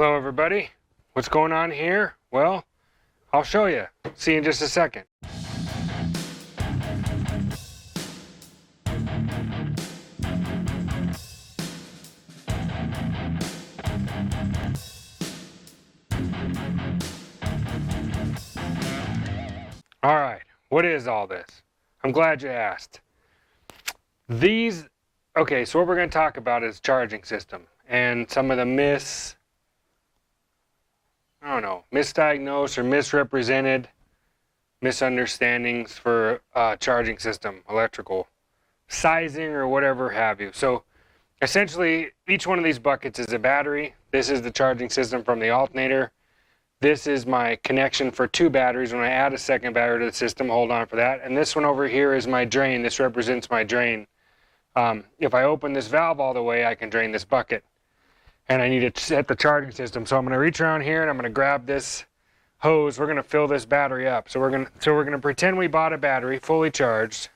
Hello everybody. What's going on here? Well, I'll show you. See you in just a second. Alright, what is all this? I'm glad you asked. Okay, so what we're going to talk about is charging system and some of the misdiagnosed or misrepresented misunderstandings for charging system, electrical, sizing or whatever have you. So essentially each one of these buckets is a battery. This is the charging system from the alternator. This is my connection for two batteries. When I add a second battery to the system, hold on for that. And this one over here is my drain. This represents my drain. If I open this valve all the way, I can drain this bucket. And I need to set the charging system. So I'm going to reach around here and I'm going to grab this hose. We're going to fill this battery up. So we're going to pretend we bought a battery fully charged.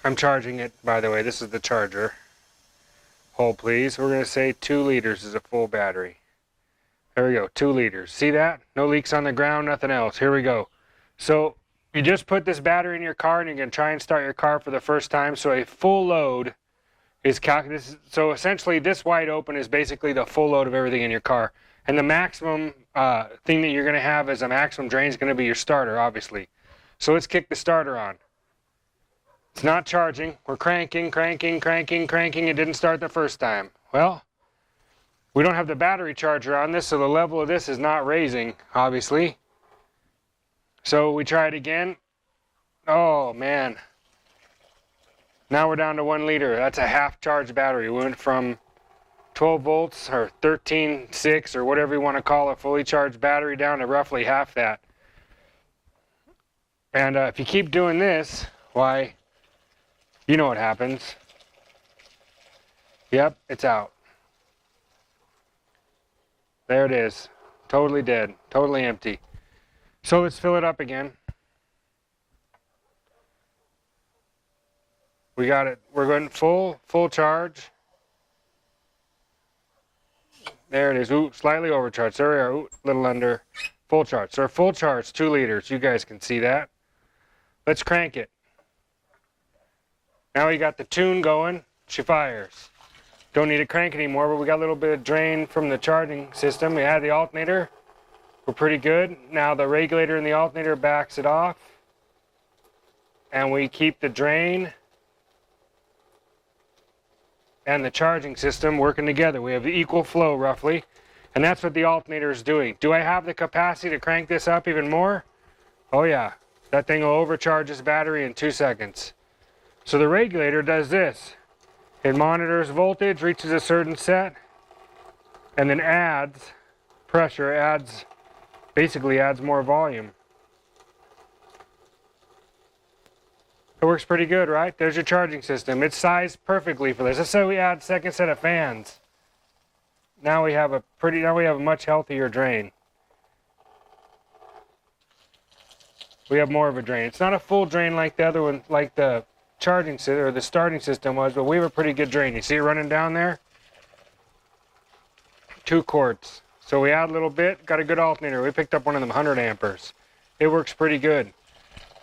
I'm charging it, by the way. This is the charger. Hold please. We're going to say 2 liters is a full battery. There we go, 2 liters. See that? No leaks on the ground, nothing else. Here we go. So you just put this battery in your car and you're going to try and start your car for the first time. So a full load is calculated. So essentially this wide open is basically the full load of everything in your car. And the maximum thing that you're going to have as a maximum drain is going to be your starter, obviously. So let's kick the starter on. It's not charging. We're cranking. It didn't start the first time. Well, we don't have the battery charger on this, so the level of this is not raising, obviously. So we try it again. Oh, man. Now we're down to 1 liter. That's a half charged battery. We went from 12 volts or 13.6 or whatever you want to call a fully charged battery down to roughly half that. And if you keep doing this, why, you know what happens. Yep, it's out. There it is. Totally dead. Totally empty. So let's fill it up again. We got it. We're going full charge. There it is. Ooh, slightly overcharged. There we are. Ooh, a little under. Full charge. So our full charge, 2 liters. You guys can see that. Let's crank it. Now we got the tune going. She fires. Don't need to crank anymore, but we got a little bit of drain from the charging system. We had the alternator. We're pretty good. Now the regulator in the alternator backs it off. And we keep the drain and the charging system working together. We have the equal flow roughly. And that's what the alternator is doing. Do I have the capacity to crank this up even more? Oh yeah. That thing will overcharge this battery in 2 seconds. So the regulator does this. It monitors voltage, reaches a certain set, and then adds pressure, basically adds more volume. It works pretty good, right? There's your charging system. It's sized perfectly for this. Let's say we add second set of fans. Now we have a much healthier drain. We have more of a drain. It's not a full drain like the other one, like the charging system or the starting system was, but we have a pretty good drain. You see it running down there? 2 quarts. So we add a little bit, got a good alternator. We picked up one of them 100 amperes. It works pretty good.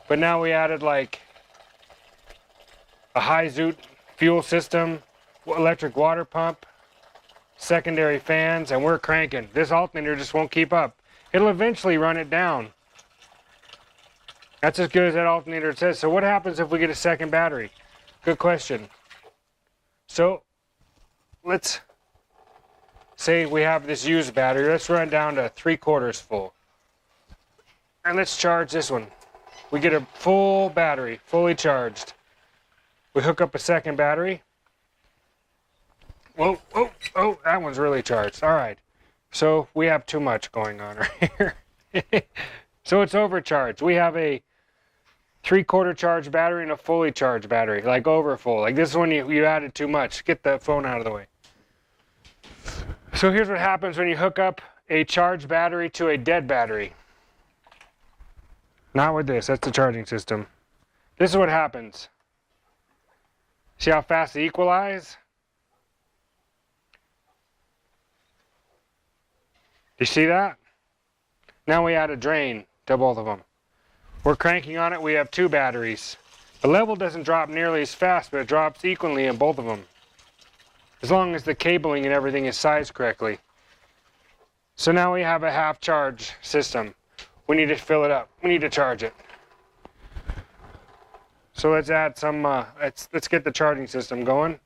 But now we added like a high zoot fuel system, electric water pump, secondary fans, and we're cranking. This alternator just won't keep up. It'll eventually run it down. That's as good as that alternator says. So what happens if we get a second battery? Good question. So let's say we have this used battery. Let's run down to 3/4 full. And let's charge this one. We get a full battery, fully charged. We hook up a second battery. Whoa, oh, that one's really charged. All right. So we have too much going on right here. So it's overcharged. We have a 3/4 charged battery and a fully charged battery, like over full. Like this one, you added too much. Get the phone out of the way. So here's what happens when you hook up a charged battery to a dead battery. Not with this, that's the charging system. This is what happens. See how fast they equalize? You see that? Now we add a drain to both of them. We're cranking on it, we have 2 batteries. The level doesn't drop nearly as fast, but it drops equally in both of them, as long as the cabling and everything is sized correctly. So now we have a half charge system. We need to fill it up. We need to charge it. So let's add some, let's get the charging system going.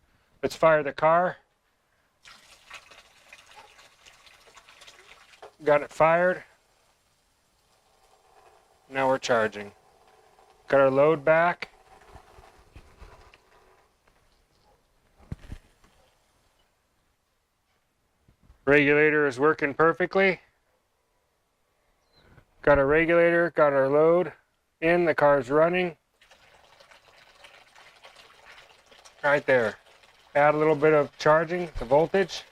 Let's fire the car. Got it fired. Now we're charging. Got our load back. Regulator is working perfectly. Got our regulator, got our load in, the car's running. Right there. Add a little bit of charging, the voltage.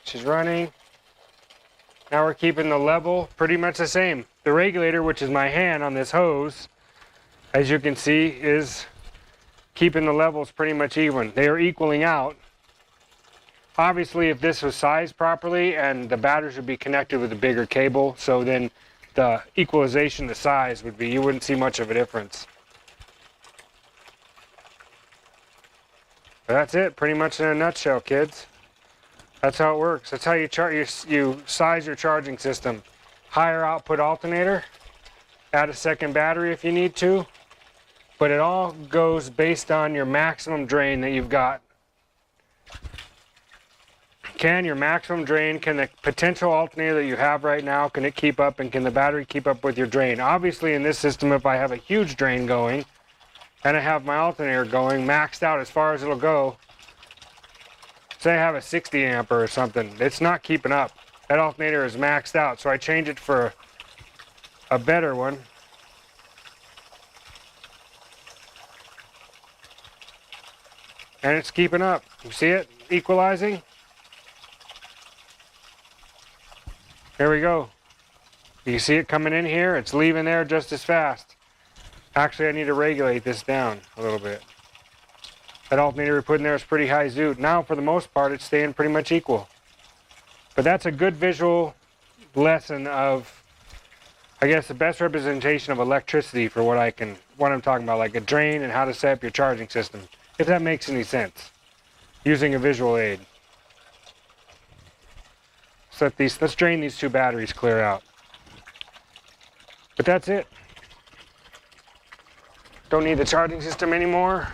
She's running. Now we're keeping the level pretty much the same. The regulator, which is my hand on this hose, as you can see, is keeping the levels pretty much even. They are equaling out. Obviously, if this was sized properly and the batteries would be connected with a bigger cable, so then the equalization, the size would be, you wouldn't see much of a difference. But that's it, pretty much in a nutshell, kids. That's how it works. That's how you size your charging system. Higher output alternator, add a second battery if you need to, but it all goes based on your maximum drain that you've got. Can your maximum drain, can the potential alternator that you have right now, can it keep up, and can the battery keep up with your drain? Obviously in this system, if I have a huge drain going and I have my alternator going maxed out as far as it'll go, say I have a 60 amp or something, it's not keeping up. That alternator is maxed out, so I change it for a better one. And it's keeping up. You see it equalizing? There we go. You see it coming in here? It's leaving there just as fast. Actually, I need to regulate this down a little bit. That alternator we put in there is pretty high zoot. Now, for the most part, it's staying pretty much equal. But that's a good visual lesson of, I guess, the best representation of electricity for what I'm talking about, like a drain and how to set up your charging system, if that makes any sense, using a visual aid. So let's drain these 2 batteries clear out. But that's it. Don't need the charging system anymore.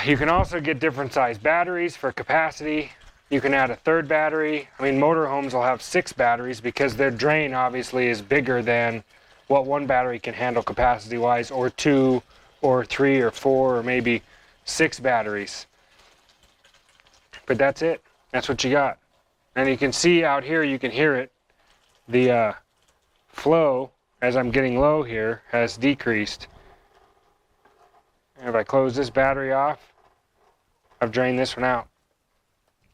You can also get different size batteries for capacity. You can add a 3rd battery. I mean, motorhomes will have 6 batteries because their drain obviously is bigger than what 1 battery can handle capacity-wise, or 2, or 3, or 4, or maybe 6 batteries. But that's it. That's what you got. And you can see out here, you can hear it. The flow, as I'm getting low here, has decreased. And if I close this battery off, I've drained this one out.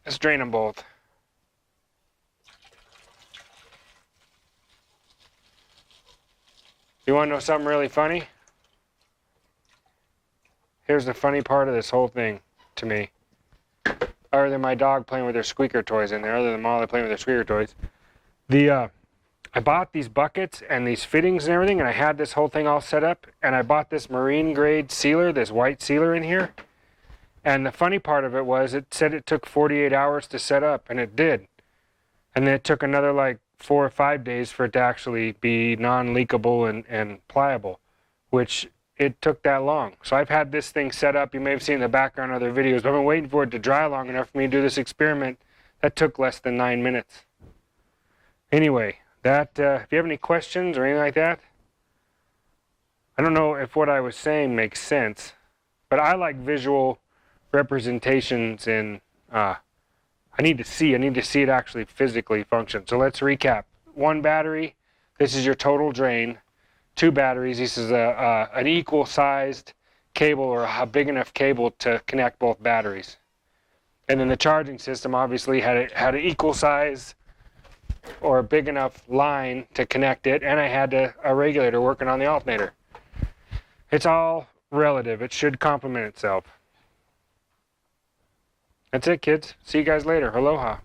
Let's drain them both. You want to know something really funny? Here's the funny part of this whole thing to me. Other than my dog playing with their squeaker toys in there, other than Molly playing with their squeaker toys. I bought these buckets and these fittings and everything, and I had this whole thing all set up, and I bought this marine grade sealer, this white sealer in here. And the funny part of it was, it said it took 48 hours to set up, and it did. And then it took another like 4 or 5 days for it to actually be non-leakable and pliable, which it took that long. So I've had this thing set up. You may have seen in the background other videos, but I've been waiting for it to dry long enough for me to do this experiment. That took less than 9 minutes. Anyway, if you have any questions or anything like that, I don't know if what I was saying makes sense, but I like visual representations in, I need to see it actually physically function. So let's recap. 1 battery, this is your total drain. 2 batteries, this is an equal sized cable, or a big enough cable to connect both batteries. And then the charging system obviously had an equal size or a big enough line to connect it, and I had a regulator working on the alternator. It's all relative. It should complement itself. That's it, kids. See you guys later. Aloha.